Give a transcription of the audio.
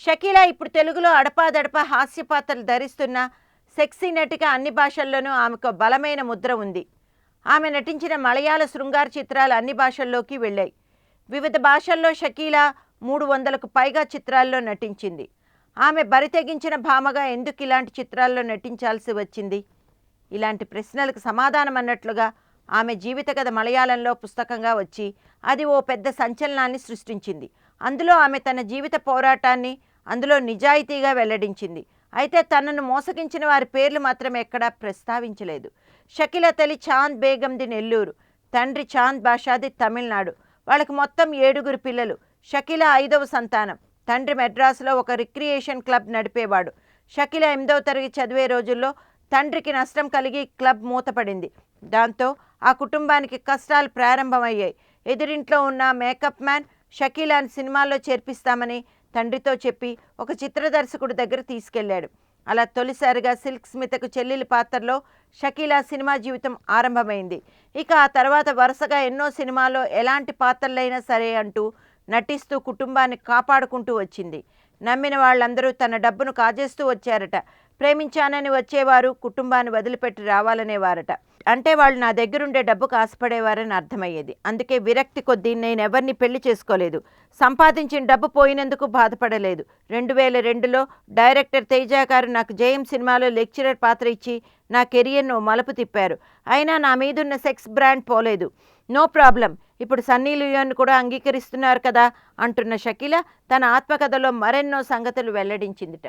షకీలా ఇప్పుడు తెలుగులో అడపాదడపా హాస్య పాత్రలు ధరిస్తున్న సెక్సీ నటిగా అన్ని భాషల్లోనూ ఆమెకు బలమైన ముద్ర ఉంది. ఆమె నటించిన మలయాళ శృంగార చిత్రాలు అన్ని భాషల్లోకి వెళ్ళాయి. వివిధ భాషల్లో షకీలా 300కు పైగా చిత్రాల్లో నటించింది. ఆమె బరితెగించిన భామగా ఎందుకు ఇలాంటి చిత్రాల్లో నటించాల్సి వచ్చింది? ఇలాంటి ప్రశ్నలకు సమాధానం అన్నట్లుగా ఆమె జీవిత కథ మలయాళంలో పుస్తకంగా వచ్చి అది ఓ పెద్ద సంచలనాన్ని సృష్టించింది. అందులో ఆమె తన జీవిత పోరాటాన్ని అందులో నిజాయితీగా వెల్లడించింది. అయితే తనను మోసగించిన వారి పేర్లు మాత్రం ఎక్కడా ప్రస్తావించలేదు. షకీలా తల్లి చాంద్ బేగంది నెల్లూరు, తండ్రి చాంద్ బాషాది తమిళనాడు. వాళ్ళకి మొత్తం 7 పిల్లలు. షకీలా 5వ సంతానం. తండ్రి మెడ్రాసులో ఒక రిక్రియేషన్ క్లబ్ నడిపేవాడు. షకీలా 8వ తరగతి చదివే రోజుల్లో తండ్రికి నష్టం కలిగి క్లబ్ మూతపడింది. దాంతో ఆ కుటుంబానికి కష్టాలు ప్రారంభమయ్యాయి. ఎదురింట్లో ఉన్న మేకప్ మ్యాన్ షకీలాని సినిమాల్లో చేర్పిస్తామని తండ్రితో చెప్పి ఒక చిత్ర దర్శకుడి దగ్గర తీసుకెళ్లాడు. అలా తొలిసారిగా సిల్క్ స్మితకు చెల్లెలి పాత్రలో షకీలా సినిమా జీవితం ఆరంభమైంది. ఇక ఆ తర్వాత వరుసగా ఎన్నో సినిమాల్లో ఎలాంటి పాత్రలైనా సరే అంటూ నటిస్తూ కుటుంబాన్ని కాపాడుకుంటూ వచ్చింది. నమ్మిన వాళ్ళందరూ తన డబ్బును కాజేస్తూ వచ్చారట. ప్రేమించానని వచ్చేవారు కుటుంబాన్ని వదిలిపెట్టి రావాలనేవారట. అంటే వాళ్ళు నా దగ్గరుండే డబ్బుకు ఆశపడేవారని అర్థమయ్యేది. అందుకే విరక్తి కొద్దీ నేనెవరిని పెళ్లి చేసుకోలేదు. సంపాదించిన డబ్బు పోయినందుకు బాధపడలేదు. 2002లో డైరెక్టర్ తేజ గారు నాకు జయం సినిమాలో లెక్చరర్ పాత్ర ఇచ్చి నా కెరియర్ను మలుపు తిప్పారు. అయినా నా మీదున్న సెక్స్ బ్రాండ్ పోలేదు. నో ప్రాబ్లం, ఇప్పుడు సన్నీ లియోన్ కూడా అంగీకరిస్తున్నారు కదా అంటున్న షకీలా తన ఆత్మకథలో మరెన్నో సంగతులు వెల్లడించిందిట.